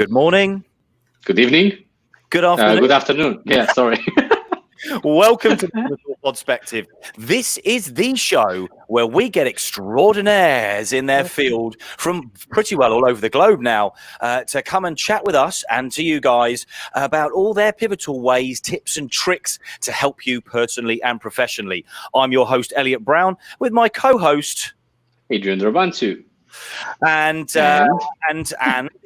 Good morning. Good evening. Good afternoon. Good afternoon. Yeah, sorry. Welcome to Podspective. This is the show where we get extraordinaires in their field from pretty well all over the globe now to come and chat with us and to you guys about all their pivotal ways, tips and tricks to help you personally and professionally. I'm your host, Elliot Brown, with my co-host, Adrian Rabantu. And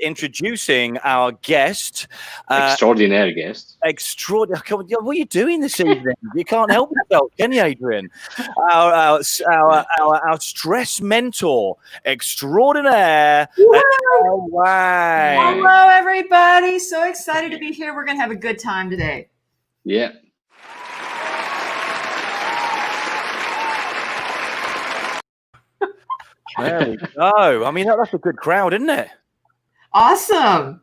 introducing our guest, extraordinaire guest. Extraordinary. What are you doing this evening? You can't help yourself, can you, Adrian? Our stress mentor, extraordinaire, Adele Wang. Hello, everybody. So excited to be here. We're going to have a good time today. Yeah. There we go. I mean, that's a good crowd, isn't it? Awesome.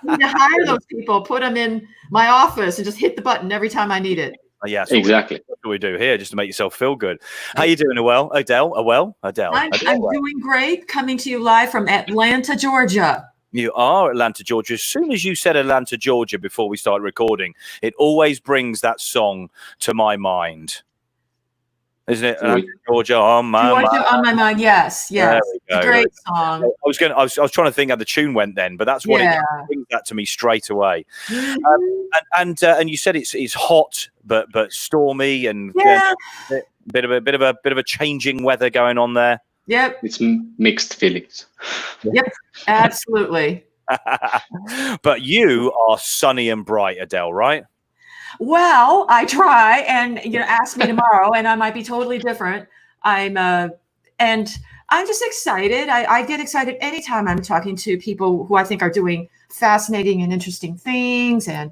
We need to hire those people, put them in my office, and just hit the button every time I need it. Yeah, exactly. That's what we do here, just to make yourself feel good. How you doing, Adele? Adele. I'm doing great. Coming to you live from Atlanta, Georgia. You are Atlanta, Georgia. As soon as you said Atlanta, Georgia, before we started recording, it always brings that song to my mind. Isn't it? Georgia on my mind. On my mind. Yes. Great song. I was trying to think how the tune went then, but that's what it brings that to me straight away. And you said it's hot but stormy and bit of a changing weather going on there. Yep. It's mixed feelings. Yep. Absolutely. But you are sunny and bright, Adele, right? Well, I try, and ask me tomorrow, and I might be totally different. And I'm just excited. I get excited anytime I'm talking to people who I think are doing fascinating and interesting things, and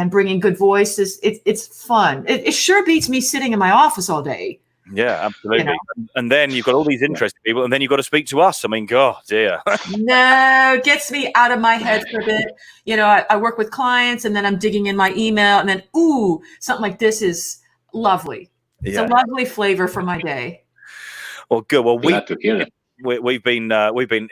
bringing good voices. It's fun. It sure beats me sitting in my office all day. Yeah, absolutely. And then you've got all these interesting people, and then you've got to speak to us. I mean, God, dear. No, it gets me out of my head for a bit. I work with clients, and then I'm digging in my email, and then, something like this is lovely. It's a lovely flavor for my day. Well, good. Well, glad to hear it. We've been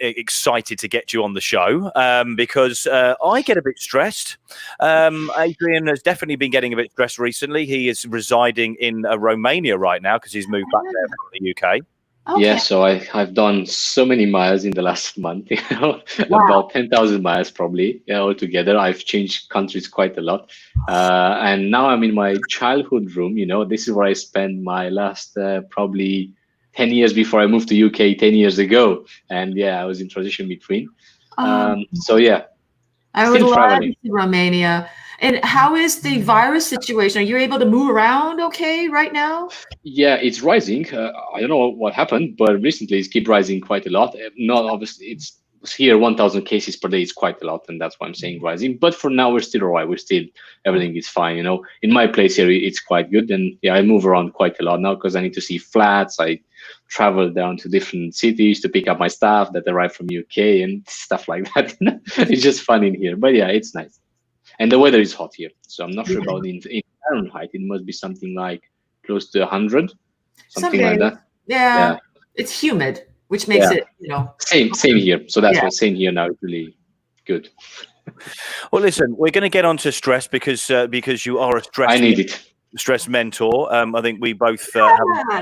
excited to get you on the show because I get a bit stressed. Adrian has definitely been getting a bit stressed recently. He is residing in Romania right now because he's moved back there from the UK. Okay. Yeah, so I've done so many miles in the last month, about 10,000 miles probably altogether. I've changed countries quite a lot. And now I'm in my childhood room. This is where I spent my last probably 10 years before I moved to UK 10 years ago. And I was in transition between. I would love to see Romania. And how is the virus situation? Are you able to move around okay right now? Yeah, it's rising. I don't know what happened, but recently it's keep rising quite a lot. Not obviously, it's here 1,000 cases per day is quite a lot, and that's why I'm saying rising. But for now, we're still all right. Everything is fine. In my place here, it's quite good. And I move around quite a lot now because I need to see flats. I travel down to different cities to pick up my stuff that arrived from UK and stuff like that. It's just fun in here. But it's nice. And the weather is hot here. So I'm not sure about in Fahrenheit. It must be something like close to 100, something like that. Yeah. It's humid, which makes it, Same here. So that's what's same here now. It's really good. Well, listen, we're going to get on to stress because you are a stress. I need it. Stress mentor. I think we both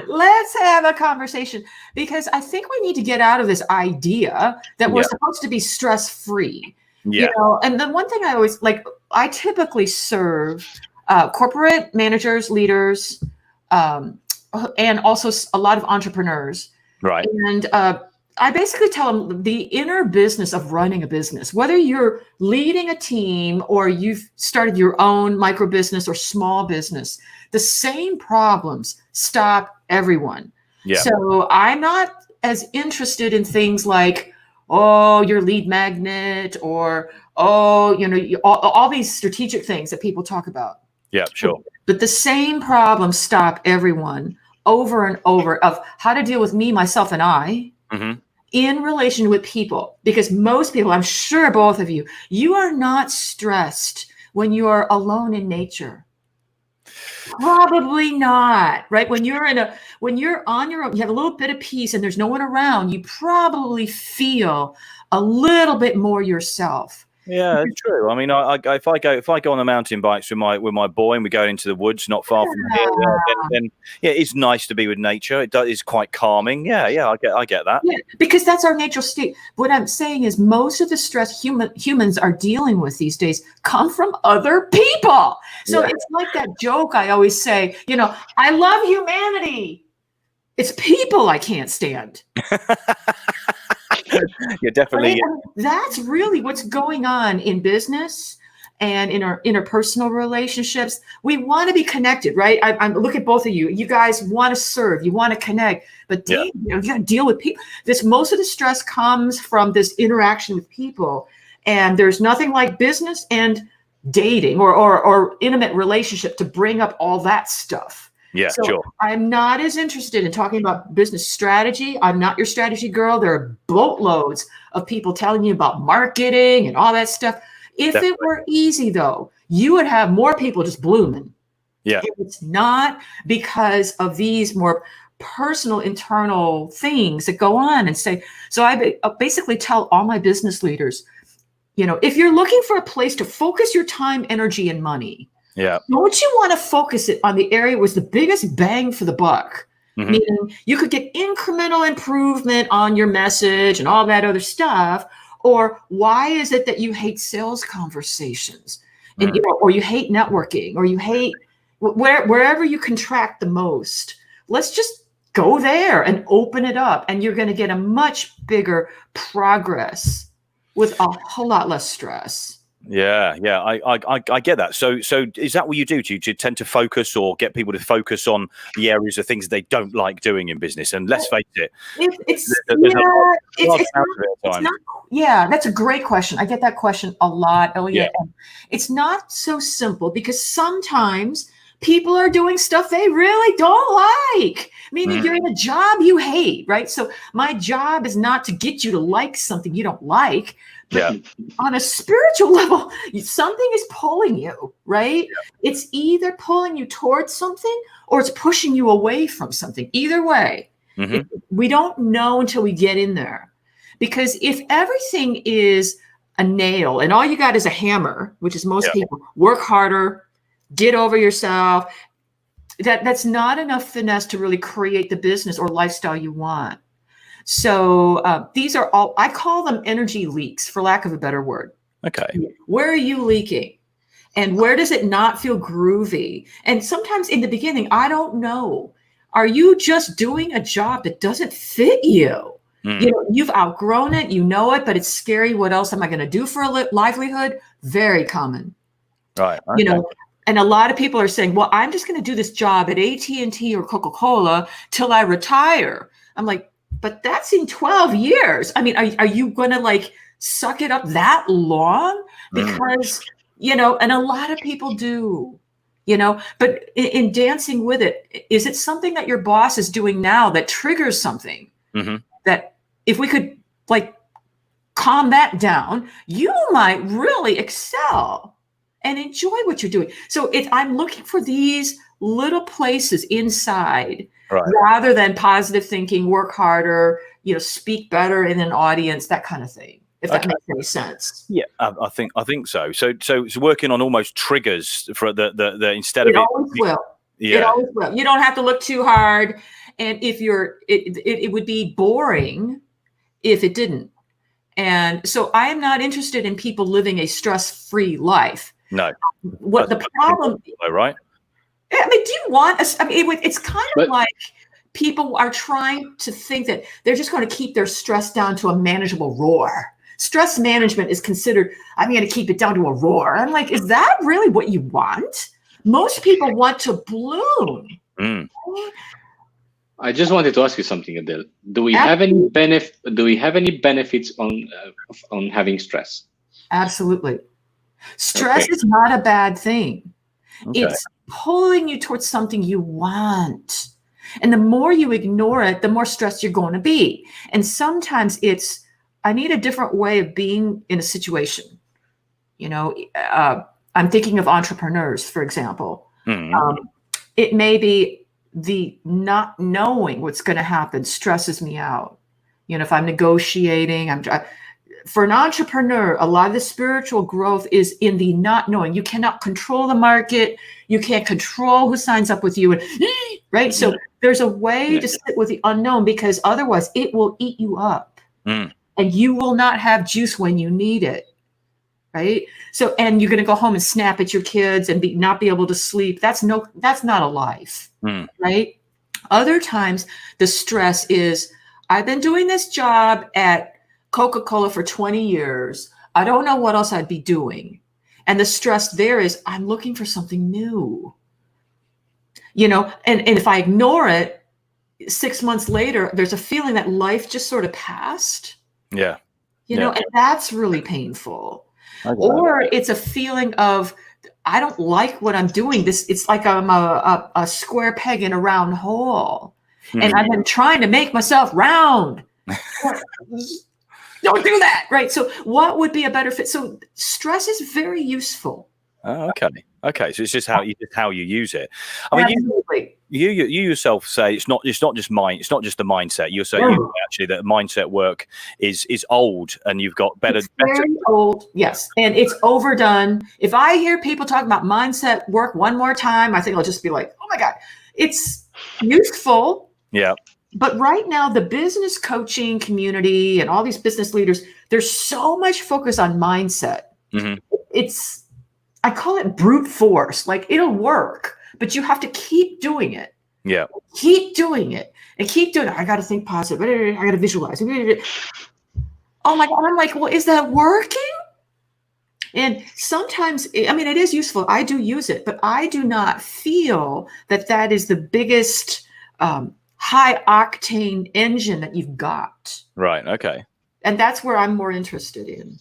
let's have a conversation because I think we need to get out of this idea that we're supposed to be stress-free. And then one thing I always I typically serve corporate managers, leaders, and also a lot of entrepreneurs. Right. And I basically tell them the inner business of running a business, whether you're leading a team or you've started your own micro business or small business, the same problems stop everyone. Yeah. So I'm not as interested in things like, your lead magnet or, all these strategic things that people talk about. Yeah, sure. But the same problems stop everyone over and over of how to deal with me, myself, and I. Mm-hmm. In relation with people, because most people, I'm sure both of you are not stressed when you are alone in nature. Probably not, right? When you're on your own, you have a little bit of peace and there's no one around, you probably feel a little bit more yourself. Yeah, it's true. I mean, if I go on the mountain bikes with my boy and we go into the woods not far from here, then it's nice to be with nature. It's quite calming. Yeah, I get that. Yeah, because that's our natural state. What I'm saying is most of the stress humans are dealing with these days come from other people. So it's like that joke I always say, I love humanity. It's people I can't stand. Yeah, definitely. Right? That's really what's going on in business and in our interpersonal relationships. We want to be connected, right? I look at both of you. You guys want to serve, you want to connect, but you got to deal with people. Most of the stress comes from this interaction with people, and there's nothing like business and dating or intimate relationship to bring up all that stuff. Yeah, so sure. I'm not as interested in talking about business strategy. I'm not your strategy girl. There are boatloads of people telling you about marketing and all that stuff. If it were easy, though, you would have more people just blooming. Yeah. It's not because of these more personal, internal things that go on and say. So I basically tell all my business leaders, if you're looking for a place to focus your time, energy, and money, don't you want to focus it on the area with the biggest bang for the buck? Mm-hmm. Meaning you could get incremental improvement on your message and all that other stuff. Or why is it that you hate sales conversations, and or you hate networking, or you hate wherever you contract the most? Let's just go there and open it up, and you're going to get a much bigger progress with a whole lot less stress. Yeah, I get that. So is that what you do? Do you tend to focus or get people to focus on the areas of things they don't like doing in business? And let's face it, that's a great question. I get that question a lot, Elliot. Yeah. It's not so simple because sometimes people are doing stuff they really don't like. Meaning you're in a job you hate, right? So my job is not to get you to like something you don't like. But on a spiritual level, something is pulling you, right? Yeah. It's either pulling you towards something or it's pushing you away from something. Either way, we don't know until we get in there. Because if everything is a nail and all you got is a hammer, which is most people, work harder, get over yourself, that's not enough finesse to really create the business or lifestyle you want. So these are all, I call them energy leaks, for lack of a better word. Okay. Where are you leaking? And where does it not feel groovy? And sometimes in the beginning, I don't know. Are you just doing a job that doesn't fit you? You've outgrown it, it, but it's scary. What else am I going to do for a livelihood? Very common. Right. Okay. And a lot of people are saying, well, I'm just going to do this job at AT&T or Coca-Cola till I retire. I'm like, but that's in 12 years. I mean, are you going to suck it up that long? Because, and a lot of people do, but in dancing with it, is it something that your boss is doing now that triggers something that if we could calm that down, you might really excel and enjoy what you're doing. So I'm looking for these little places inside. Right. Rather than positive thinking, work harder, speak better in an audience, that kind of thing. If that makes any sense. Yeah, I think so. So it's working on almost triggers for the instead of it. Always will. Yeah. It always will. You don't have to look too hard, and if it would be boring if it didn't. And so I am not interested in people living a stress-free life. No. What the problem? Right. I mean, do you want us? I mean, it's kind of like people are trying to think that they're just going to keep their stress down to a manageable roar. Stress management is considered, I'm going to keep it down to a roar. I'm like, is that really what you want? Most people want to bloom. I just wanted to ask you something, Adele. Do we have any benefits on having stress? Absolutely. Stress is not a bad thing. Okay. It's pulling you towards something you want. And the more you ignore it, the more stressed you're going to be. And sometimes I need a different way of being in a situation. I'm thinking of entrepreneurs, for example. It may be the not knowing what's going to happen stresses me out. You know, if I'm negotiating, for an entrepreneur, a lot of the spiritual growth is in the not knowing. You cannot control the market. You can't control who signs up with you. And, right. So there's a way to sit with the unknown, because otherwise it will eat you up and you will not have juice when you need it. Right. So, and you're going to go home and snap at your kids and not be able to sleep. That's not a life. Right. Other times the stress is, I've been doing this job at Coca-Cola for 20 years. I don't know what else I'd be doing. And the stress there is, I'm looking for something new. You know, and if I ignore it, 6 months later, there's a feeling that life just sort of passed. Yeah. You know, and that's really painful. Or it's a feeling of, I don't like what I'm doing. It's like I'm a square peg in a round hole. And I've been trying to make myself round. Don't do that. Right. So what would be a better fit? So stress is very useful. Oh, okay. So it's just how you use it. I mean, you yourself say it's not just the mindset. You say actually that mindset work is old, and you've got better. Very old, yes, and it's overdone. If I hear people talk about mindset work one more time, I think I'll just be like, oh my God, it's useful. Yeah. But right now, the business coaching community and all these business leaders, there's so much focus on mindset. I call it brute force. Like, it'll work, but you have to keep doing it. Yeah. Keep doing it and keep doing it. I got to think positive. I got to visualize. Oh my God. I'm like, well, is that working? And sometimes, I mean, it is useful. I do use it, but I do not feel that is the biggest high octane engine that you've got. Right. Okay. And that's where I'm more interested in.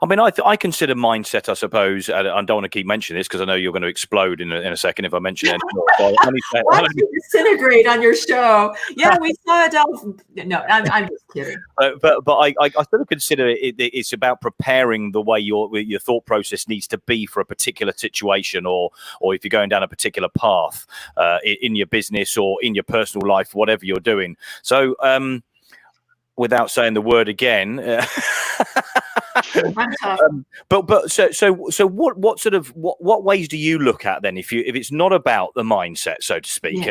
I mean, I consider mindset, I suppose. I don't want to keep mentioning this because I know you're going to explode in a second if I mention it anymore. Why don't you disintegrate on your show? Yeah, we saw Adele. No, I'm just kidding. But I sort of consider it's about preparing the way your thought process needs to be for a particular situation, or if you're going down a particular path in your business or in your personal life, whatever you're doing. So, without saying the word again. But so what ways do you look at then if it's not about the mindset, so to speak? I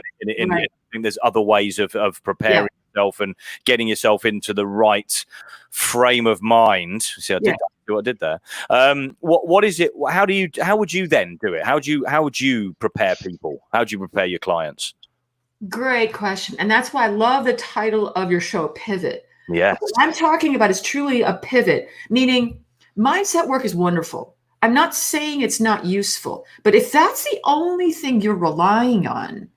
think there's other ways of preparing yourself and getting yourself into the right frame of mind. See, I did what I did there. What is it? How would you then do it? How would you prepare people? How would you prepare your clients? Great question, and that's why I love the title of your show, Pivot. Yes. What I'm talking about is truly a pivot, meaning mindset work is wonderful. I'm not saying it's not useful, but if that's the only thing you're relying on,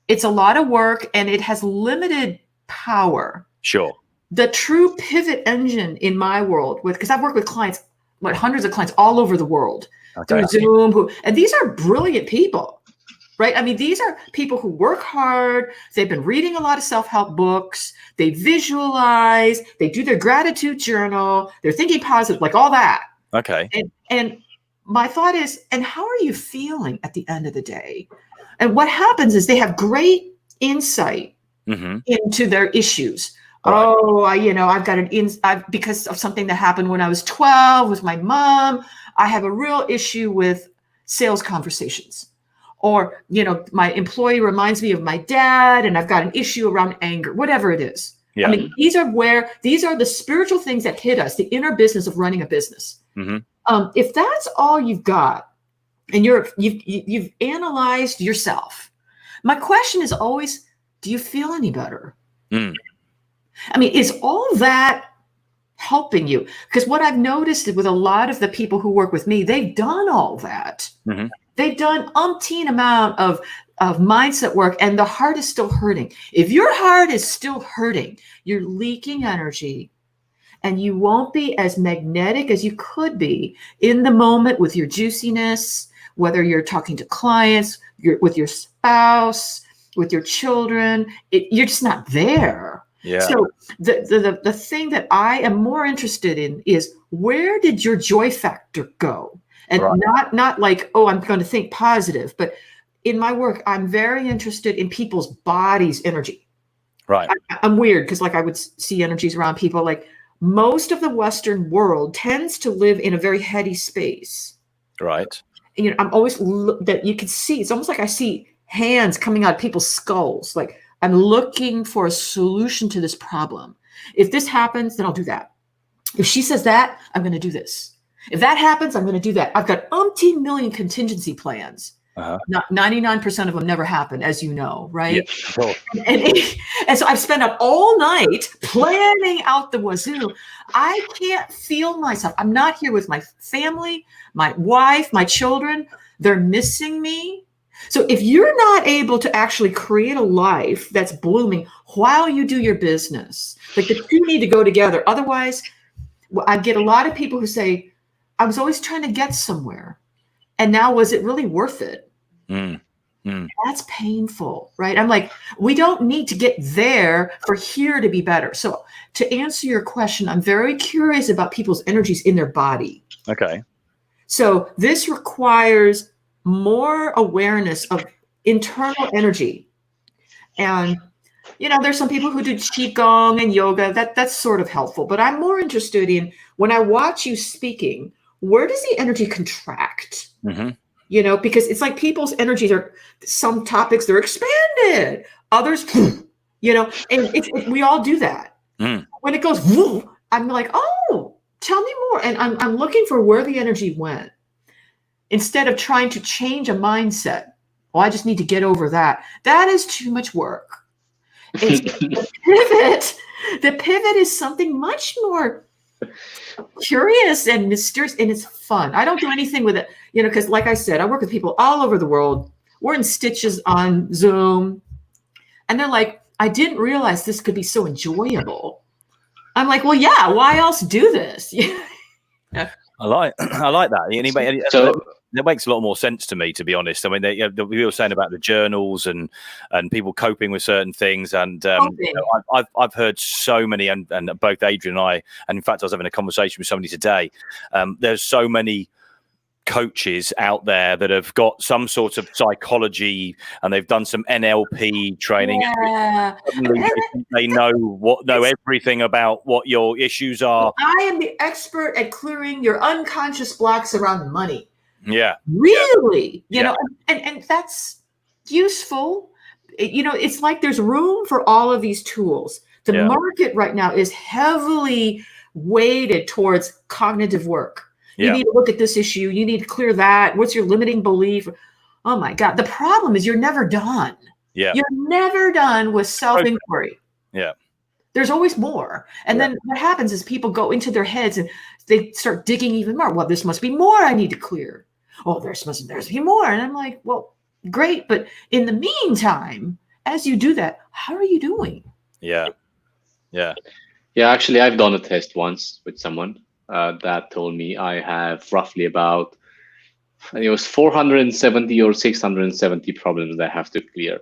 it's a lot of work and it has limited power. Sure. The true pivot engine in my world, because I've worked with clients, hundreds of clients all over the world through Zoom, and these are brilliant people. Right. I mean, these are people who work hard. They've been reading a lot of self-help books. They visualize. They do their gratitude journal. They're thinking positive, like all that. Okay. And my thought is, and how are you feeling at the end of the day? And what happens is they have great insight into their issues. Right. Oh, I've got because of something that happened when I was 12 with my mom. I have a real issue with sales conversations. Or, my employee reminds me of my dad and I've got an issue around anger, whatever it is. Yeah. I mean, these are the spiritual things that hit us, the inner business of running a business. If that's all you've got and you've analyzed yourself, my question is always, do you feel any better? I mean, is all that helping you? Because what I've noticed with a lot of the people who work with me, they've done all that. They've done umpteen amount of mindset work and the heart is still hurting. If your heart is still hurting, you're leaking energy and you won't be as magnetic as you could be in the moment with your juiciness, whether you're talking to clients, with your spouse, with your children, you're just not there. Yeah. So the thing that I am more interested in is, where did your joy factor go? And not like, oh, I'm going to think positive, but in my work, I'm very interested in people's bodies' energy. Right. I'm weird because like I would see energies around people. Like most of the Western world tends to live in a very heady space. Right. You know, I'm always that you can see. It's almost like I see hands coming out of people's skulls. Like I'm looking for a solution to this problem. If this happens, then I'll do that. If she says that, I'm going to do this. If that happens, I'm going to do that. I've got umpteen million contingency plans. Not 99% of them never happen, as you know, right? Yeah, cool. And so I've spent up all night planning out the wazoo. I can't feel myself. I'm not here with my family, my wife, my children. They're missing me. So if you're not able to actually create a life that's blooming while you do your business, like the two need to go together. Otherwise, I get a lot of people who say, I was always trying to get somewhere. And now, was it really worth it? That's painful, right? I'm like, we don't need to get there for here to be better. So to answer your question, I'm very curious about people's energies in their body. Okay. So this requires more awareness of internal energy. And, you know, there's some people who do Qigong and yoga. That's sort of helpful. But I'm more interested in when I watch you speaking, where does the energy contract? You know, because it's like people's energies are, some topics, they're expanded. Others, you know, and we all do that. When it goes, woo, I'm like, oh, tell me more. And I'm looking for where the energy went. Instead of trying to change a mindset. Oh, I just need to get over that. That is too much work. The pivot is something much more curious and mysterious, and it's fun. I don't do anything with it, you know, because like I said, I work with people all over the world. We're in stitches on Zoom, and they're like, I didn't realize this could be so enjoyable. I'm like, well, yeah, why else do this? I like that. Anybody, so that makes a lot more sense to me, to be honest. I mean, we were saying about the journals and people coping with certain things, and you know, I've heard so many, and both Adrian and I, and in fact, I was having a conversation with somebody today. There's so many coaches out there that have got some sort of psychology, and they've done some NLP training. Yeah. They know everything about what your issues are. I am the expert at clearing your unconscious blocks around money. Yeah. Really? You know, and that's useful. You know, it's like there's room for all of these tools. The market right now is heavily weighted towards cognitive work. You need to look at this issue. You need to clear that. What's your limiting belief? Oh my God. The problem is you're never done. Yeah. You're never done with self-inquiry. Yeah. There's always more. And then what happens is people go into their heads and they start digging even more. Well, this must be more I need to clear. Oh, there's be more. And I'm like, well, great. But in the meantime, as you do that, how are you doing? Yeah. Yeah. Yeah. Actually, I've done a test once with someone that told me I have roughly about, I think it was 470 or 670 problems that I have to clear.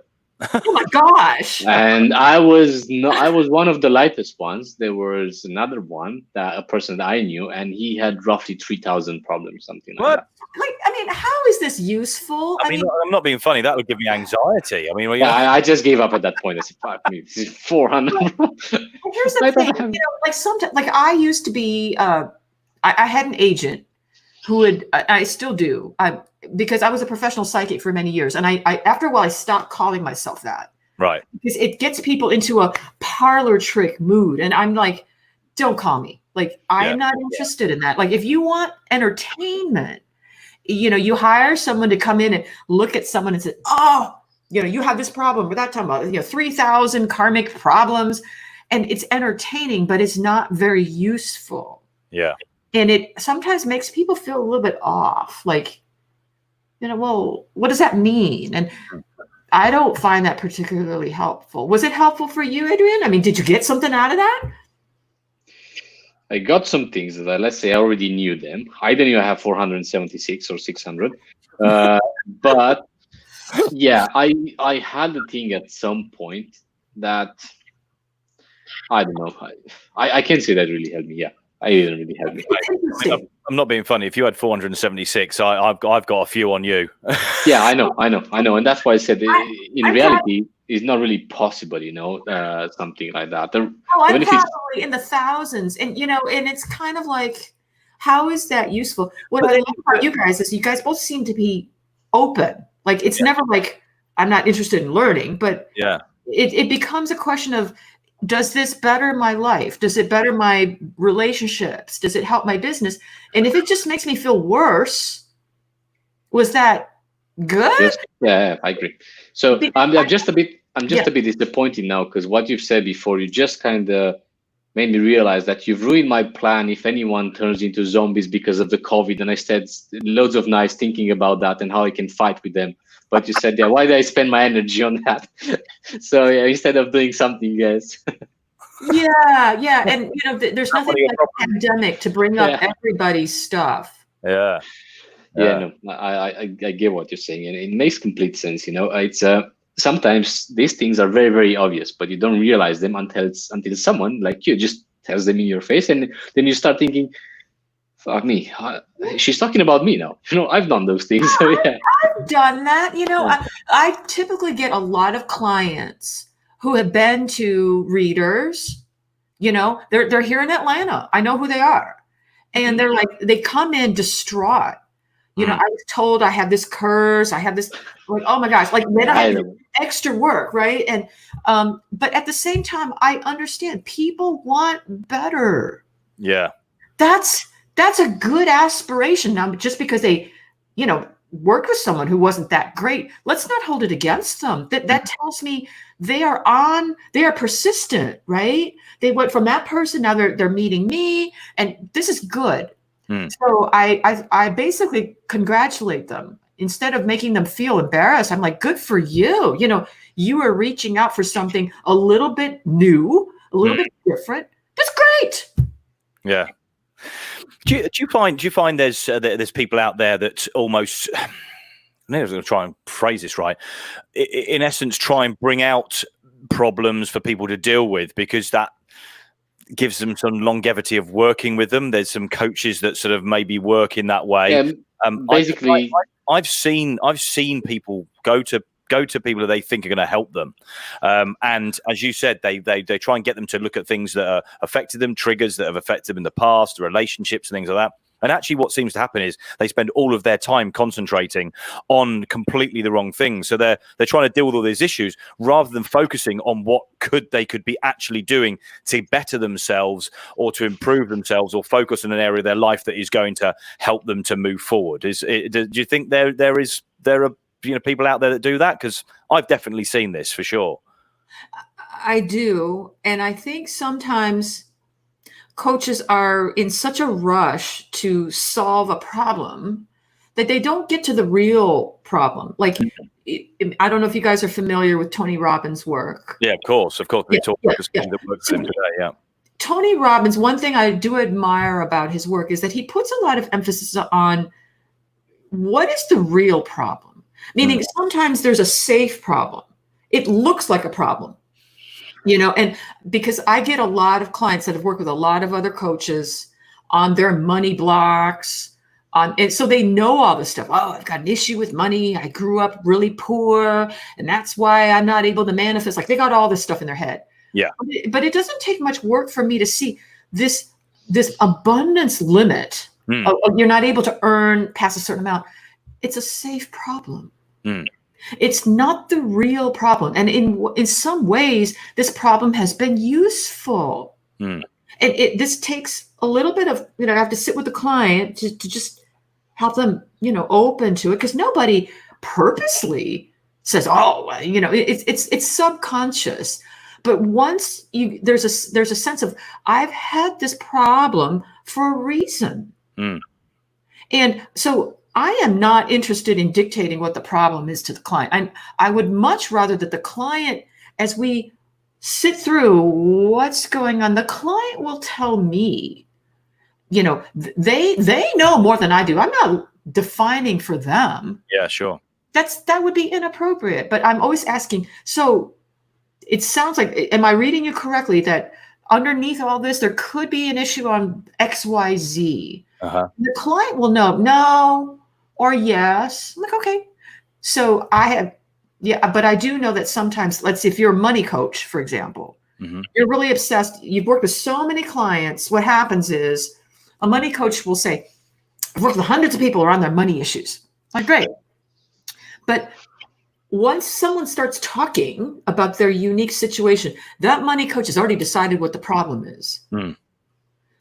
Oh my gosh. And I was one of the lightest ones. There was another one, that a person that I knew, and he had roughly 3,000 problems, something like that. Like, I mean, how is this useful? I mean, I'm not being funny. That would give me anxiety. I mean, I just gave up at that point. I said, this is 400. Here's the thing, you know, like sometimes, like I used to be, I had an agent who would, I still do, because I was a professional psychic for many years. And I after a while, I stopped calling myself that. Right. Because it gets people into a parlor trick mood. And I'm like, don't call me. Like, I am not interested in that. Like, if you want entertainment, you know, you hire someone to come in and look at someone and say, oh, you know, you have this problem. We're not talking about, you know, 3,000 karmic problems. And it's entertaining, but it's not very useful. Yeah. And it sometimes makes people feel a little bit off. Like, you know, well, what does that mean? And I don't find that particularly helpful. Was it helpful for you, Adrian? I mean, did you get something out of that? I got some things that let's say I already knew them. I didn't even have 476 or 600. But yeah, I had a thing at some point that, I don't know. I can't say that really helped me. Yeah. I didn't really help me. I'm not being funny. If you had 476, I've got a few on you. Yeah, I know, and that's why I said in reality, it's not really possible. Something like that. I'm probably in the thousands, and and it's kind of like, how is that useful? What I love about you guys is you guys both seem to be open. Like it's never like I'm not interested in learning, but it becomes a question of, does this better my life? Does it better my relationships? Does it help my business? And if it just makes me feel worse, was that good? Yes. Yeah, I agree. So I'm just a bit disappointed now, because what you've said before, you just kind of made me realize that you've ruined my plan if anyone turns into zombies because of the COVID. And I said loads of nights thinking about that and how I can fight with them. But you said, why did I spend my energy on that? So instead of doing something else. Yeah. And there's nothing like a pandemic to bring up everybody's stuff. No, I get what you're saying, and it makes complete sense. It's sometimes these things are very, very obvious, but you don't realize them until someone like you just tells them in your face, and then you start thinking, fuck me, she's talking about me now. I've done those things. So I've done that. I typically get a lot of clients who have been to readers. They're here in Atlanta. I know who they are, and they're like, they come in distraught. I was told I have this curse. I have this, like, oh my gosh, like then I have extra work, right? And but at the same time, I understand people want better. Yeah, that's a good aspiration. Now, just because they, worked with someone who wasn't that great, let's not hold it against them. That tells me they are persistent, right? They went from that person, now they're meeting me, and this is good. So I basically congratulate them instead of making them feel embarrassed. I'm like, good for you. You are reaching out for something a little bit new, a little bit different. That's great. Yeah. Do you find there's people out there that almost, I was going to try and phrase this right, in essence, try and bring out problems for people to deal with, because that gives them some longevity of working with them. There's some coaches that sort of maybe work in that way. Basically, I've seen people go to people that they think are going to help them, and as you said, they try and get them to look at things that are affected them, triggers that have affected them in the past, relationships and things like that. And actually what seems to happen is they spend all of their time concentrating on completely the wrong things. So they're trying to deal with all these issues rather than focusing on what they could be actually doing to better themselves or to improve themselves, or focus on an area of their life that is going to help them to move forward. Do you think there are people out there that do that? Because I've definitely seen this for sure. I do. And I think sometimes coaches are in such a rush to solve a problem that they don't get to the real problem. Like, I don't know if you guys are familiar with Tony Robbins' work. Yeah, of course. We talk about this that works in today. Yeah. Tony Robbins, one thing I do admire about his work is that he puts a lot of emphasis on what is the real problem. Meaning sometimes there's a safe problem. It looks like a problem. And because I get a lot of clients that have worked with a lot of other coaches on their money blocks, and so they know all this stuff. Oh, I've got an issue with money. I grew up really poor, and that's why I'm not able to manifest. Like, they got all this stuff in their head. Yeah. But it doesn't take much work for me to see this abundance limit. You're not able to earn past a certain amount. It's a safe problem. It's not the real problem. And in some ways, this problem has been useful. And this takes a little bit of, I have to sit with the client to just help them, open to it, because nobody purposely says, oh, it's subconscious. But once there's a sense of, I've had this problem for a reason. And so I am not interested in dictating what the problem is to the client. I would much rather that the client, as we sit through what's going on, the client will tell me, they know more than I do. I'm not defining for them. Yeah, sure. That would be inappropriate. But I'm always asking, so it sounds like, am I reading you correctly, that underneath all this, there could be an issue on XYZ? The client will know no or yes. I'm like, okay. So but I do know that sometimes, let's say if you're a money coach, for example, you're really obsessed. You've worked with so many clients. What happens is a money coach will say, I've worked with hundreds of people around their money issues. Like, great. But once someone starts talking about their unique situation, that money coach has already decided what the problem is.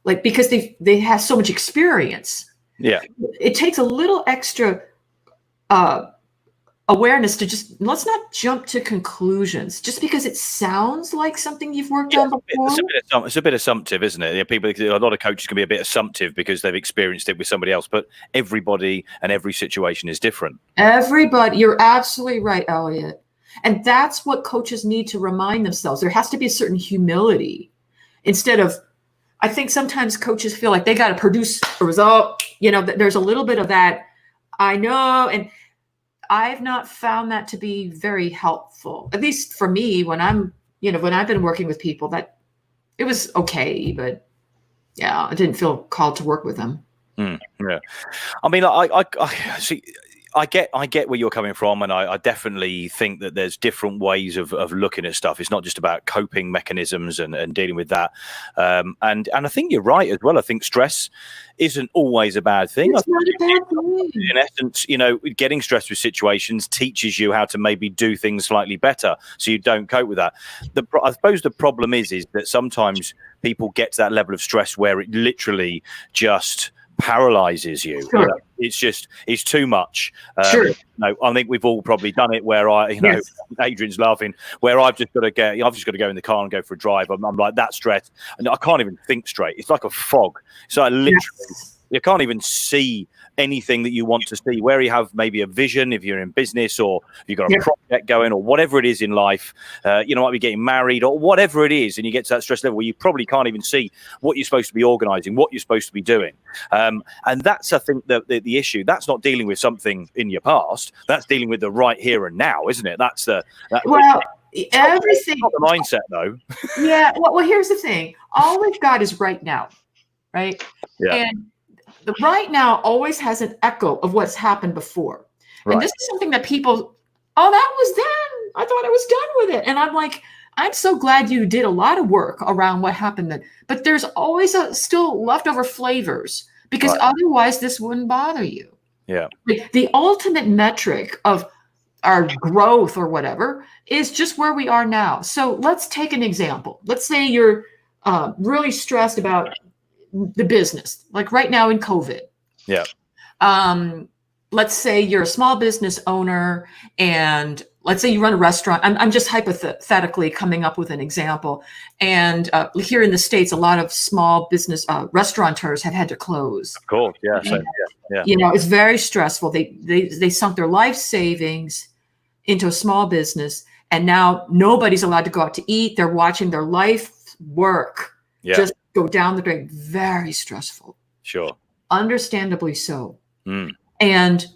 Like, because they have so much experience. Yeah. It takes a little extra awareness to just, let's not jump to conclusions just because it sounds like something you've worked on before. It's a bit assumptive, isn't it? A lot of coaches can be a bit assumptive because they've experienced it with somebody else, but everybody and every situation is different. Everybody, you're absolutely right, Elliot. And that's what coaches need to remind themselves. There has to be a certain humility instead of, I think sometimes coaches feel like they got to produce a result. There's a little bit of that. I know. And I've not found that to be very helpful, at least for me, when I've been working with people. That it was okay, but yeah, I didn't feel called to work with them. Yeah. I mean, I see. I get where you're coming from, and I definitely think that there's different ways of looking at stuff. It's not just about coping mechanisms and dealing with that. And I think you're right as well. I think stress isn't always a bad thing. It's not a bad thing. In essence, getting stressed with situations teaches you how to maybe do things slightly better, so you don't cope with that. I suppose the problem is that sometimes people get to that level of stress where it literally just paralyzes you. Sure. It's too much. Sure. I think we've all probably done it where Yes. Adrian's laughing, where I've just got to go in the car and go for a drive. I'm like that stressed and I can't even think straight. It's like a fog. So I literally, you can't even see anything that you want to see, where you have maybe a vision if you're in business or you've got a project going or whatever it is in life, might be getting married or whatever it is, and you get to that stress level where you probably can't even see what you're supposed to be organizing, what you're supposed to be doing. And that's, I think, the issue. That's not dealing with something in your past. That's dealing with the right here and now, isn't it? Everything. Not the mindset, though. Yeah. Well, here's the thing. All we've got is right now, right? Yeah. And the right now always has an echo of what's happened before. Right. And this is something that people, that was then. I thought I was done with it. And I'm like, I'm so glad you did a lot of work around what happened then. But there's always still leftover flavors because otherwise this wouldn't bother you. Yeah. Like the ultimate metric of our growth or whatever is just where we are now. So let's take an example. Let's say you're really stressed about the business, like right now in COVID. Yeah. Let's say you're a small business owner and let's say you run a restaurant. I'm just hypothetically coming up with an example. And here in the States, a lot of small business restaurateurs have had to close. Of course. Yeah. So, yeah. It's very stressful. They sunk their life savings into a small business. And now nobody's allowed to go out to eat. They're watching their life work just go down the drain. Very stressful. Sure. Understandably so. And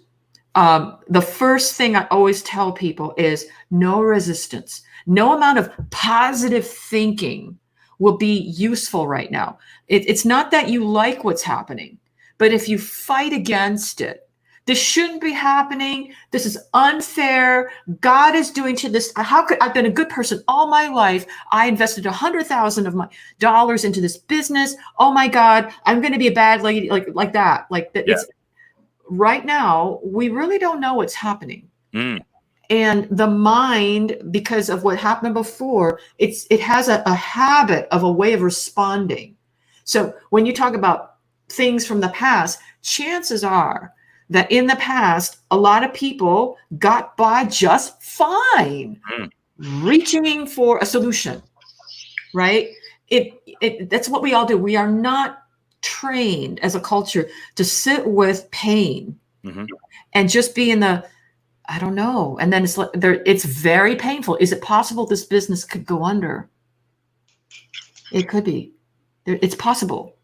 the first thing I always tell people is no resistance. No amount of positive thinking will be useful right now. It's not that you like what's happening, but if you fight against it, this shouldn't be happening. This is unfair. God is doing to this. I've been a good person all my life. I invested $100,000 of my dollars into this business. Oh my God, I'm going to be a bad lady like that. Like that. It's right now. We really don't know what's happening. And the mind, because of what happened before, it has a habit of a way of responding. So when you talk about things from the past, chances are that in the past, a lot of people got by just fine, reaching for a solution, right? That's what we all do. We are not trained as a culture to sit with pain and just be in the, I don't know. And then it's very painful. Is it possible this business could go under? It could be. It's possible.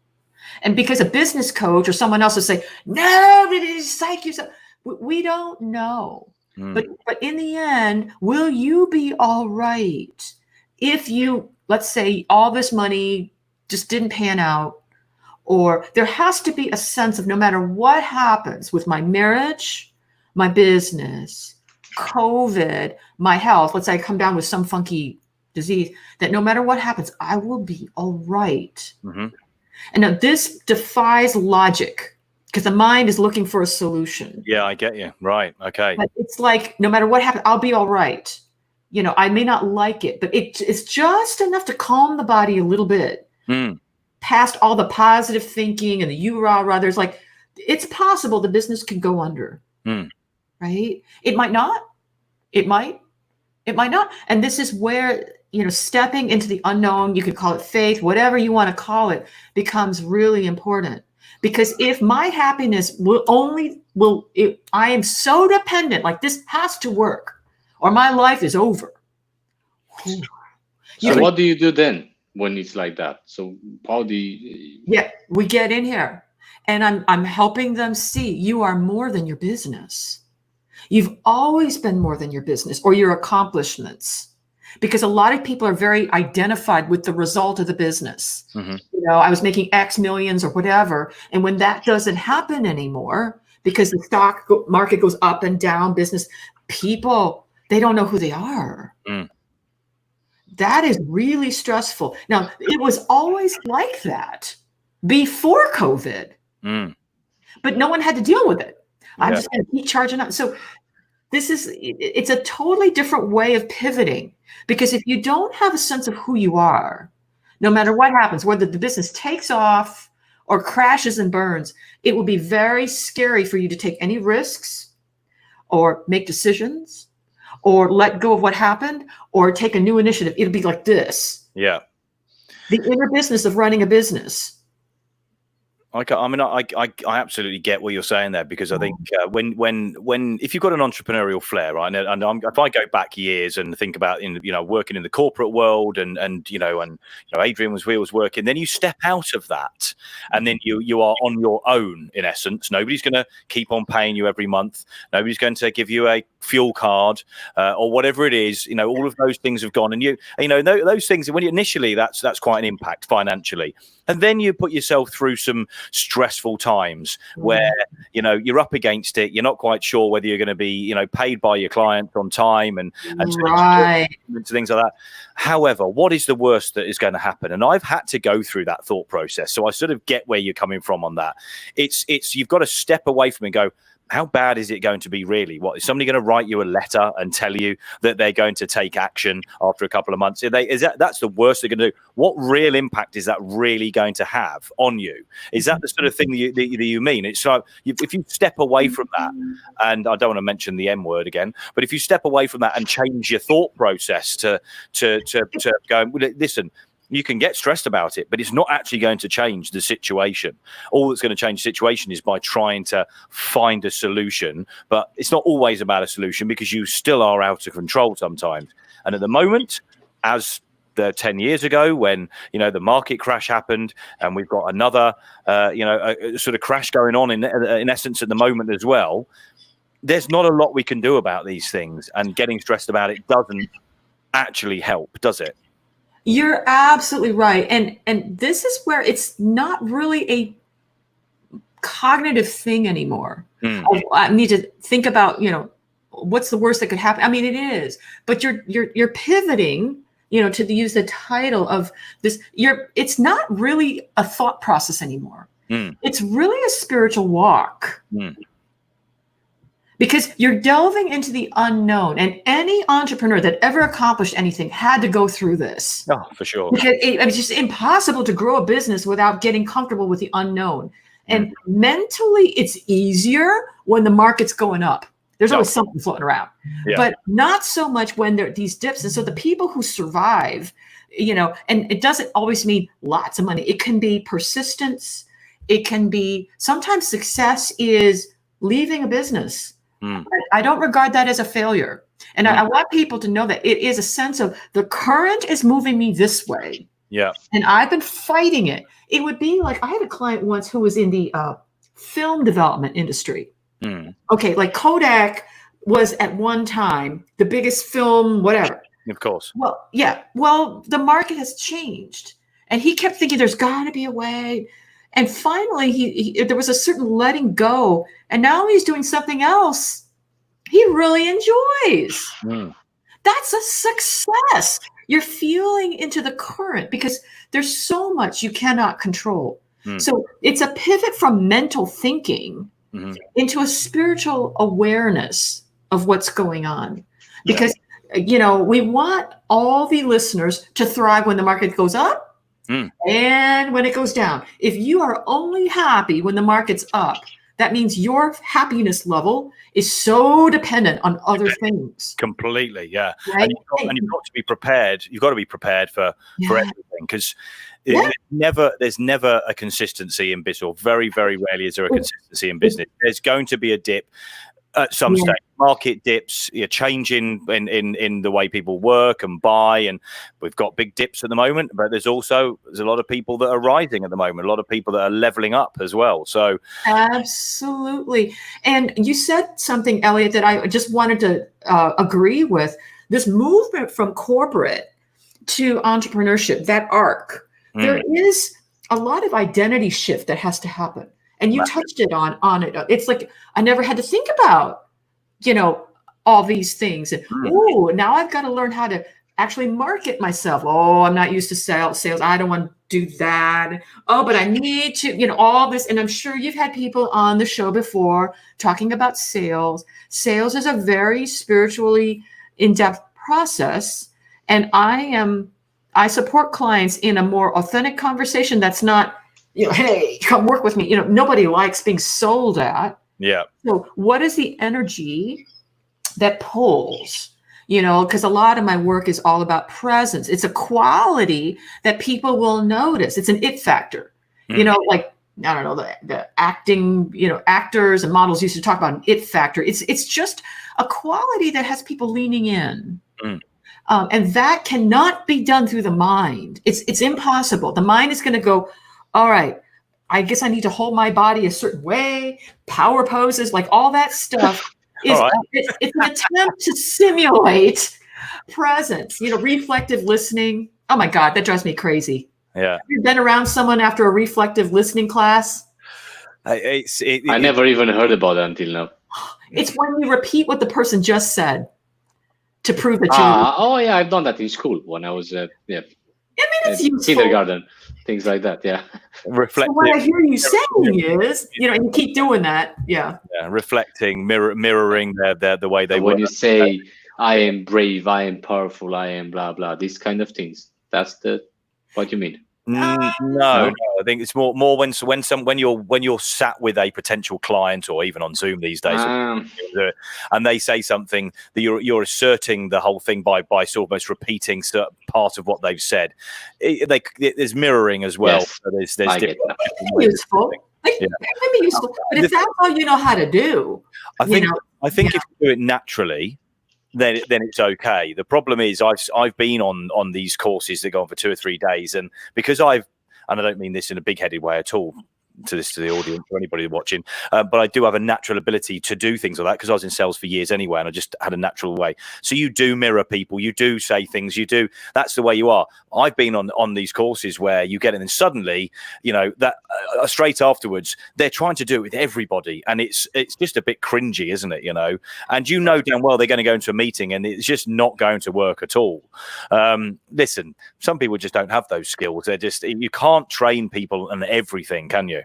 And because a business coach or someone else will say, no, it is psych yourself. We don't know. But in the end, will you be all right if you, let's say all this money just didn't pan out, or there has to be a sense of no matter what happens with my marriage, my business, COVID, my health, let's say I come down with some funky disease, that no matter what happens, I will be all right. And now this defies logic because the mind is looking for a solution. Yeah, I get you. Right. Okay. But it's like, no matter what happens, I'll be all right. You know, I may not like it, but it's just enough to calm the body a little bit. Past all the positive thinking and the you-rah-rah, there's like, it's possible the business can go under. Right? It might not. It might not. And this is where, you know, stepping into the unknown, you could call it faith, whatever you want to call it, becomes really important. Because if my happiness I am so dependent, like this has to work, or my life is over. So what do you do then when it's like that? So how do you... Yeah, we get in here and I'm helping them see you are more than your business. You've always been more than your business or your accomplishments, because a lot of people are very identified with the result of the business. You know, I was making X millions or whatever. And when that doesn't happen anymore, because the stock market goes up and down, business people, they don't know who they are. That is really stressful. Now, it was always like that before COVID, but no one had to deal with it. I'm just going to keep charging up. So it's a totally different way of pivoting, because if you don't have a sense of who you are, no matter what happens, whether the business takes off or crashes and burns, it will be very scary for you to take any risks or make decisions or let go of what happened or take a new initiative. It'll be like this. Yeah. The inner business of running a business. I absolutely get what you're saying there, because I think when if you've got an entrepreneurial flair, right, and if I go back years and think about working in the corporate world and Adrian was working, then you step out of that and then you are on your own in essence. Nobody's going to keep on paying you every month. Nobody's going to give you a fuel card or whatever it is. All of those things have gone, and those things when initially that's quite an impact financially. And then you put yourself through some stressful times where, you're up against it. You're not quite sure whether you're going to be, paid by your client on time and right. things like that. However, what is the worst that is going to happen? And I've had to go through that thought process. So I sort of get where you're coming from on that. It's you've got to step away from it and go, how bad is it going to be really? What is somebody going to write you a letter and tell you that they're going to take action after a couple of months? That's the worst they're going to do. What real impact is that really going to have on you? Is that the sort of thing that you mean? It's like if you step away from that, and I don't want to mention the M word again, but if you step away from that and change your thought process to go, listen, you can get stressed about it, but it's not actually going to change the situation. All that's going to change the situation is by trying to find a solution. But it's not always about a solution, because you still are out of control sometimes. And at the moment, as the 10 years ago when, the market crash happened, and we've got another, a sort of crash going on in essence at the moment as well, there's not a lot we can do about these things. And getting stressed about it doesn't actually help, does it? You're absolutely right. And this is where it's not really a cognitive thing anymore. I need to think about, what's the worst that could happen? I mean, it is, but you're pivoting, to use the title of this, it's not really a thought process anymore. It's really a spiritual walk. Because you're delving into the unknown, and any entrepreneur that ever accomplished anything had to go through this. Oh, for sure. Because it's just impossible to grow a business without getting comfortable with the unknown. And mentally, it's easier when the market's going up. There's always something floating around, but not so much when there are these dips. And so the people who survive, and it doesn't always mean lots of money. It can be persistence. It can be sometimes success is leaving a business. I don't regard that as a failure. And I want people to know that it is a sense of the current is moving me this way. Yeah. And I've been fighting it. It would be like, I had a client once who was in the film development industry. Okay. Like Kodak was at one time the biggest film, whatever. Of course. Well, yeah. Well, the market has changed. And he kept thinking there's got to be a way. And finally, there was a certain letting go, and now he's doing something else he really enjoys. That's a success. You're feeling into the current because there's so much you cannot control. So it's a pivot from mental thinking into a spiritual awareness of what's going on. Because, we want all the listeners to thrive when the market goes up and when it goes down. If you are only happy when the market's up, that means your happiness level is so dependent on other things. Completely, yeah. Right? And you've got to be prepared. You've got to be prepared for everything, because there's never a consistency in business, or very, very rarely is there a consistency in business. There's going to be a dip at some stage. Market dips, changing in the way people work and buy, and we've got big dips at the moment, but there's a lot of people that are rising at the moment, a lot of people that are leveling up as well. So absolutely. And you said something, Elliot, that I just wanted to agree with. This movement from corporate to entrepreneurship, that arc, there is a lot of identity shift that has to happen. And you touched it on it. It's like I never had to think about, all these things. And now I've got to learn how to actually market myself. Oh, I'm not used to sales. I don't want to do that. Oh, but I need to, all this. And I'm sure you've had people on the show before talking about sales. Sales is a very spiritually in-depth process. And I support clients in a more authentic conversation that's not, hey, come work with me. Nobody likes being sold at. Yeah. So what is the energy that pulls? Because a lot of my work is all about presence. It's a quality that people will notice. It's an it factor. Like, I don't know, the acting, actors and models used to talk about an it factor. It's just a quality that has people leaning in. And that cannot be done through the mind. It's impossible. The mind is going to go, all right, I guess I need to hold my body a certain way, power poses, like all that stuff. It's an attempt to simulate presence, reflective listening. Oh my God, that drives me crazy. Yeah. Have you been around someone after a reflective listening class? I never even heard about it until now. It's when you repeat what the person just said to prove that you. I've done that in school when I was it's useful. Kindergarten, things like that. Yeah. Reflective. So what I hear you saying is, and you keep doing that. Yeah. Reflecting, mirroring the way they work. When you say, I am brave, I am powerful, I am blah, blah, these kind of things. That's what you mean. No, I think it's more when you're sat with a potential client, or even on Zoom these days, and they say something that you're asserting the whole thing by sort of almost repeating part of what they've said. There's mirroring as well. Yes, so there's different useful. It can be useful, but if that's all you know how to do, I think if you do it naturally, then it's okay. The problem is I've been on these courses that go on for 2 or 3 days, and because and I don't mean this in a big-headed way at all to the audience or anybody watching, but I do have a natural ability to do things like that because I was in sales for years anyway, and I just had a natural way. So you do mirror people, you do say things, that's the way you are. I've been on these courses where you get in and suddenly, that straight afterwards, they're trying to do it with everybody, and it's just a bit cringy, isn't it? And damn well they're going to go into a meeting and it's just not going to work at all. Listen, some people just don't have those skills. You can't train people on everything, can you?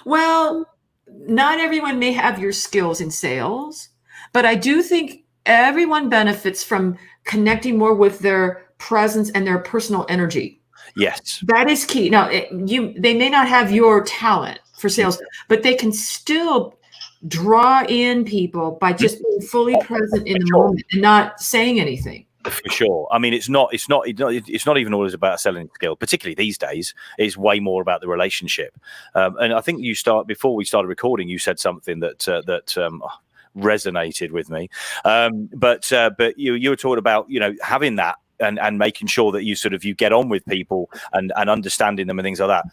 Well, not everyone may have your skills in sales, but I do think everyone benefits from connecting more with their presence and their personal energy. Yes. That is key. Now, they may not have your talent for sales, but they can still draw in people by just being fully present in the moment and not saying anything. For sure. I mean, it's not even always about selling skill, particularly these days. It's way more about the relationship. And I think before we started recording, you said something that resonated with me. But you were talking about, having that and making sure that you get on with people and understanding them and things like that.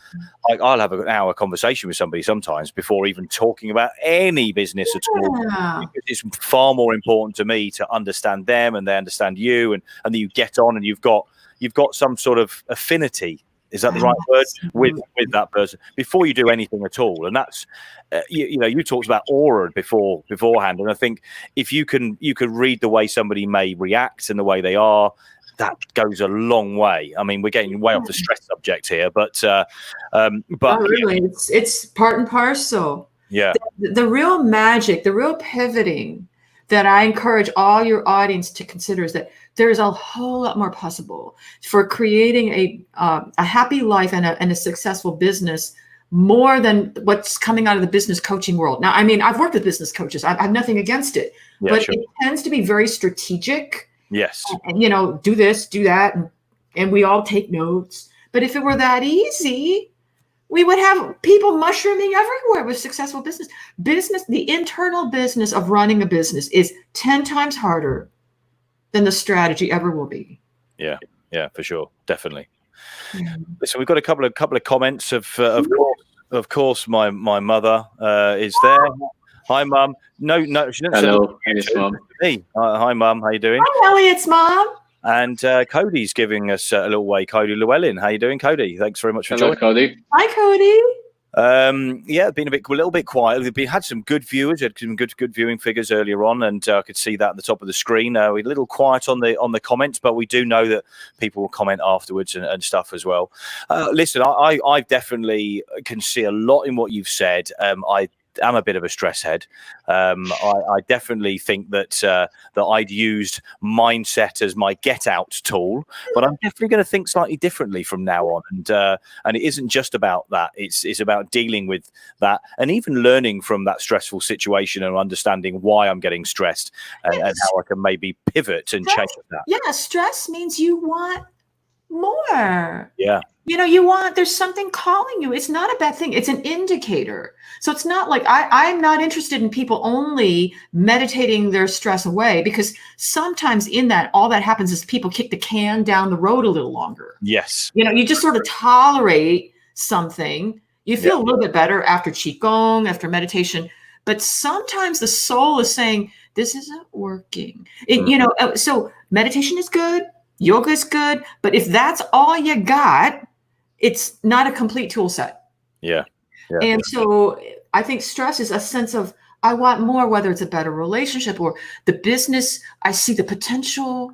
I'll have an hour conversation with somebody sometimes before even talking about any business at all. Because it's far more important to me to understand them and they understand you, and then you get on and you've got some sort of affinity Is that the right word? With that person before you do anything at all. And that's you talked about aura beforehand, and I think if you can read the way somebody may react and the way they are, that goes a long way. I mean, we're getting way off the stress subject here, but really, it's part and parcel. Yeah. The real magic, the real pivoting that I encourage all your audience to consider is that there's a whole lot more possible for creating a happy life and a successful business, more than what's coming out of the business coaching world. Now, I mean, I've worked with business coaches. I have nothing against it, but sure. It tends to be very strategic. Yes. And, do this, do that, and we all take notes. But if it were that easy, we would have people mushrooming everywhere with successful business. The internal business of running a business is 10 times harder than the strategy ever will be. Yeah, for sure, definitely. Listen, we've got a couple of comments. Of course, my mother is there. Hi, Mum. No, she didn't. Hello, it's Mum. Hey, hi, Mum. How you doing? Hi, Elliot's mom. And Cody's giving us a little way. Cody Lewellen, how you doing, Cody? Thanks very much for joining. Cody. Hi, Cody. Yeah, been a little bit quiet. We've had some good viewers, had some good viewing figures earlier on, and I could see that at the top of the screen. We're a little quiet on the comments, but we do know that people will comment afterwards and stuff as well. Listen, I definitely can see a lot in what you've said. I'm a bit of a stress head. I definitely think that I'd used mindset as my get out tool, but I'm definitely going to think slightly differently from now on. And it isn't just about that. It's about dealing with that and even learning from that stressful situation and understanding why I'm getting stressed and how I can maybe pivot and change that. Yeah, stress means you want more. Yeah. There's something calling you. It's not a bad thing. It's an indicator. So it's not like I'm not interested in people only meditating their stress away, because sometimes in that, all that happens is people kick the can down the road a little longer. Yes. You just sort of tolerate something. You feel a little bit better after Qigong, after meditation, but sometimes the soul is saying, this isn't working. So meditation is good. Yoga is good. But if that's all you got, it's not a complete tool set. Yeah. And so I think stress is a sense of, I want more, whether it's a better relationship or the business. I see the potential.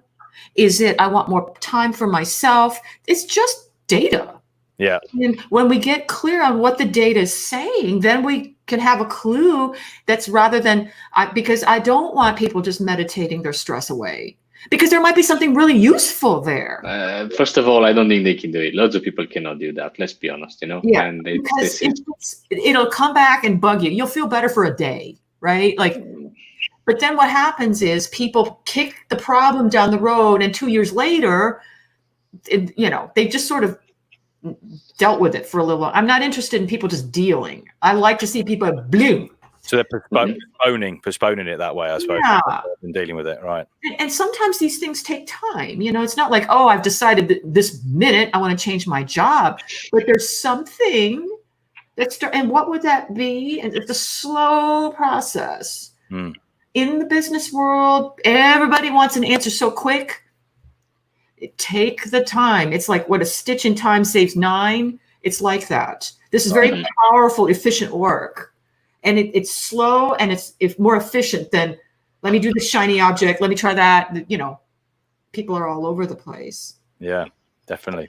Is it, I want more time for myself? It's just data. Yeah. And when we get clear on what the data is saying, then we can have a clue that's rather than, because I don't want people just meditating their stress away. Because there might be something really useful there. First of all, I don't think they can do it. Lots of people cannot do that. Let's be honest, Yeah, and because it'll come back and bug you. You'll feel better for a day, right? But then what happens is people kick the problem down the road, and 2 years later, they just sort of dealt with it for a little while. I'm not interested in people just dealing. I like to see people bloom. So they're postponing it that way, I suppose, and dealing with it, right? And sometimes these things take time. It's not like, I've decided that this minute I want to change my job, but there's something and what would that be? And it's a slow process. In the business world, everybody wants an answer so quick. Take the time. It's like what a stitch in time saves 9. It's like that. This is very powerful, efficient work. And it's slow and it's more efficient than, let me do this shiny object. Let me try that. People are all over the place. Yeah, definitely.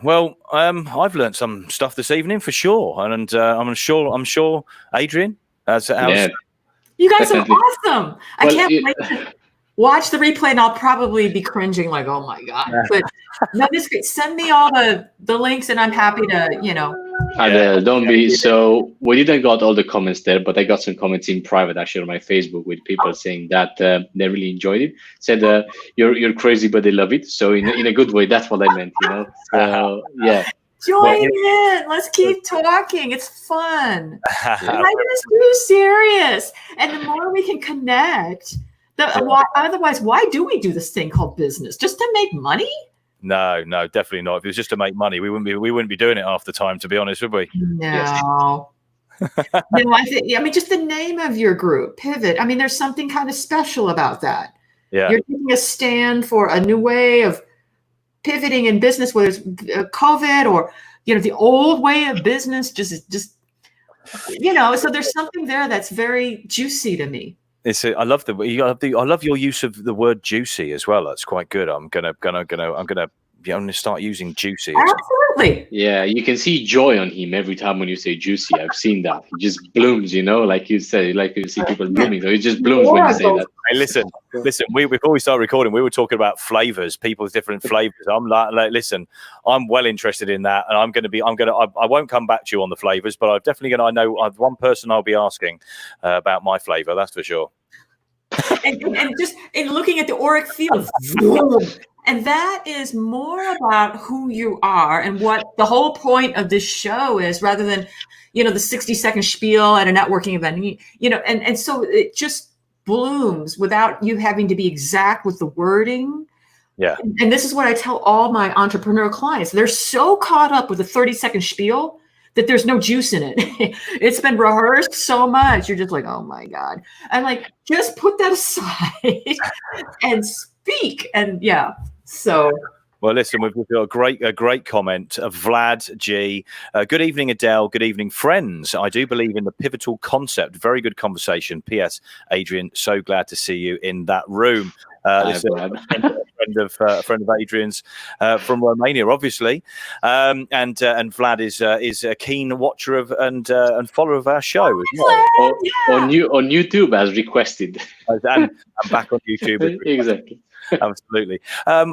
Well, I've learned some stuff this evening for sure. And I'm sure Adrian has. You guys are awesome. I can't wait to watch the replay, and I'll probably be cringing like, oh my God. But no, this great. Send me all the links and I'm happy to, Adele, don't be so. We didn't got all the comments there, but I got some comments in private actually on my Facebook with people saying that they really enjoyed it. Said you're crazy, but they love it. So in a good way, that's what I meant. So yeah. Join in. Let's keep talking. It's fun. Life is too serious, and the more we can connect, otherwise, why do we do this thing called business? Just to make money? No, definitely not. If it was just to make money, we wouldn't be doing it half the time, to be honest, would we? No. I mean, just the name of your group, Pivot. I mean, there's something kind of special about that. Yeah. You're taking a stand for a new way of pivoting in business, whether it's COVID or, the old way of business, just, so there's something there that's very juicy to me. I love your use of the word juicy as well. That's quite good. I'm gonna start using juicy. Absolutely. Yeah, you can see joy on him every time when you say juicy. I've seen that. He just blooms, like you say, like you see people blooming. So he just blooms when you say that. Hey, listen. Before we started recording, we were talking about flavors, people's different flavors. I'm like, listen, I'm well interested in that, and I won't come back to you on the flavors, but I'm definitely I know one person I'll be asking about my flavor. That's for sure. and just in looking at the auric field, and that is more about who you are and what the whole point of this show is, rather than the 60-second spiel at a networking event. And so it just blooms without you having to be exact with the wording. Yeah. And this is what I tell all my entrepreneur clients. They're so caught up with the 30-second spiel that there's no juice in it. It's been rehearsed so much. You're just like, oh my God. I'm like, just put that aside and speak. And yeah, so. Well, listen, we've got a great comment of Vlad G. Good evening, Adele. Good evening, friends. I do believe in the pivotal concept. Very good conversation. P.S. Adrian, so glad to see you in that room. This is a friend of Adrian's from Romania, obviously, and Vlad is a keen watcher of and follower of our show as well. On YouTube, as requested, and back on YouTube. Exactly. Absolutely.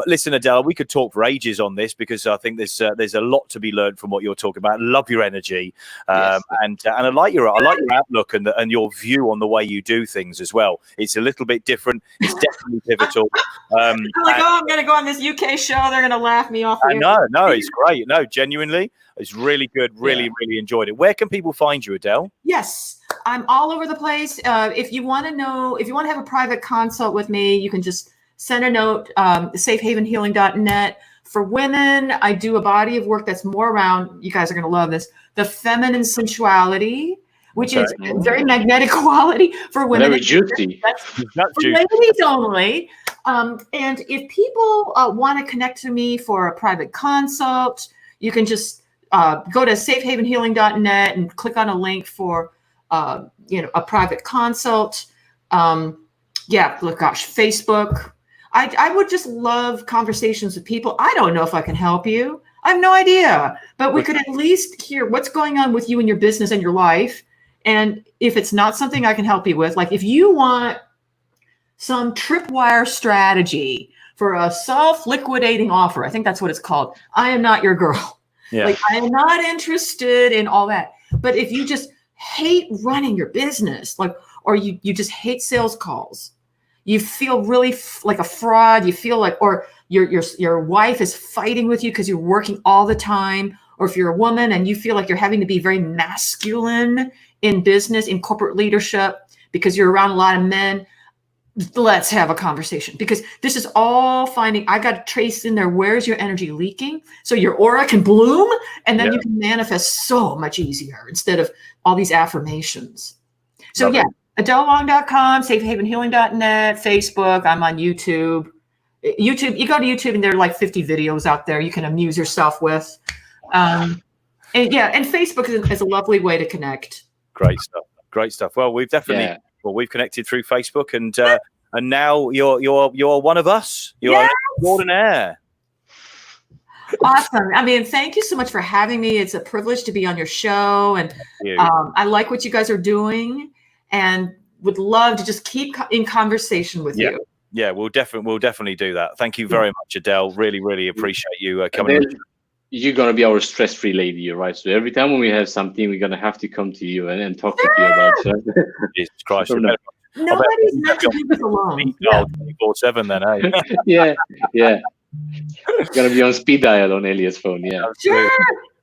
Listen, Adele, we could talk for ages on this, because I think there's a lot to be learned from what you're talking about. Love your energy, yes. and I like your outlook and your view on the way you do things as well. It's a little bit different. It's definitely pivotal. I'm like, I'm going to go on this UK show. They're going to laugh me off. No, it's great. No, genuinely, it's really good. Really enjoyed it. Where can people find you, Adele? Yes, I'm all over the place. If you want to have a private consult with me, you can just send a note, safehavenhealing.net. For women, I do a body of work that's more around, you guys are going to love this, the feminine sensuality, which is very magnetic quality for women. Very juicy. That's not for ladies only. And if people want to connect to me for a private consult, you can just go to safehavenhealing.net and click on a link for a private consult. Facebook. I would just love conversations with people. I don't know if I can help you. I have no idea, but we could at least hear what's going on with you and your business and your life. And if it's not something I can help you with, like if you want some tripwire strategy for a self-liquidating offer, I think that's what it's called. I am not your girl. Yeah. Like I am not interested in all that. But if you just hate running your business, or you just hate sales calls, you feel really like a fraud. You feel like, or your wife is fighting with you because you're working all the time. Or if you're a woman and you feel like you're having to be very masculine in business, in corporate leadership, because you're around a lot of men, let's have a conversation. Because this is all I got to trace in there, where's your energy leaking? So your aura can bloom, and then you can manifest so much easier instead of all these affirmations. So AdeleWang.com, safehavenhealing.net, Facebook. I'm on YouTube. You go to YouTube and there are like 50 videos out there you can amuse yourself with. And Facebook is a lovely way to connect. Great stuff. Well, we've definitely we've connected through Facebook, and now you're one of us. You're an extraordinaire. Awesome. I mean, thank you so much for having me. It's a privilege to be on your show, and I like what you guys are doing, and would love to just keep in conversation with you. Yeah, we'll definitely do that. Thank you very much, Adele. Really appreciate you coming. You're gonna be our stress-free lady, right? So every time when we have something, we're gonna have to come to you and talk to you about it. Jesus Christ! Nobody's meant to do this alone. 24/7 then, eh? Yeah. It's gonna be on speed dial on Elliot's phone. Yeah. Sure.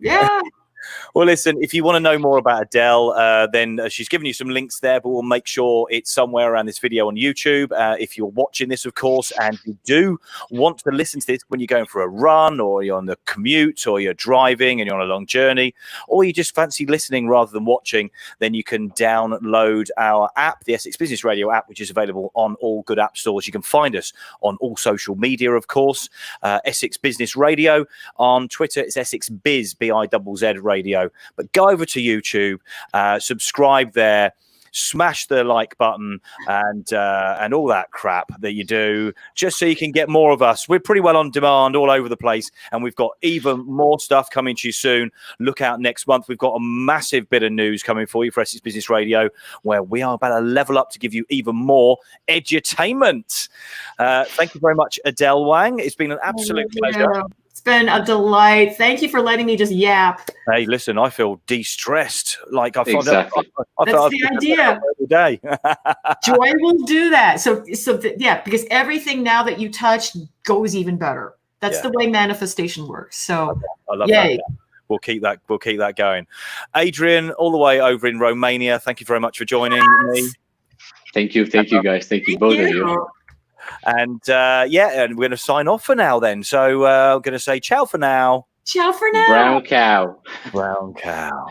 Yeah. Well, listen, if you want to know more about Adele, then she's given you some links there, but we'll make sure it's somewhere around this video on YouTube. If you're watching this, of course, and you do want to listen to this when you're going for a run, or you're on the commute, or you're driving and you're on a long journey, or you just fancy listening rather than watching, then you can download our app, the Essex Business Radio app, which is available on all good app stores. You can find us on all social media, of course. Essex Business Radio. On Twitter, it's Essex Biz, B-I-Z-Z Radio. But go over to YouTube, subscribe there, smash the like button, and all that crap that you do, just so you can get more of us. We're pretty well on demand all over the place, and we've got even more stuff coming to you soon. Look out next month. We've got a massive bit of news coming for you for Essex Business Radio, where we are about to level up to give you even more edutainment. Thank you very much, Adele Wang. It's been an absolute pleasure. It's been a delight. Thank you for letting me just yap. Hey, listen, I feel de-stressed. Like I Exactly. I That's the idea. Every day. Joy will do that. So yeah, because everything now that you touch goes even better. That's the way manifestation works. So I love that. We'll keep that going. Adrian, all the way over in Romania, thank you very much for joining me. Thank you guys. Thank you, both of you. And and we're going to sign off for now then. So I'm going to say ciao for now. Ciao for now. Brown cow. Brown cow.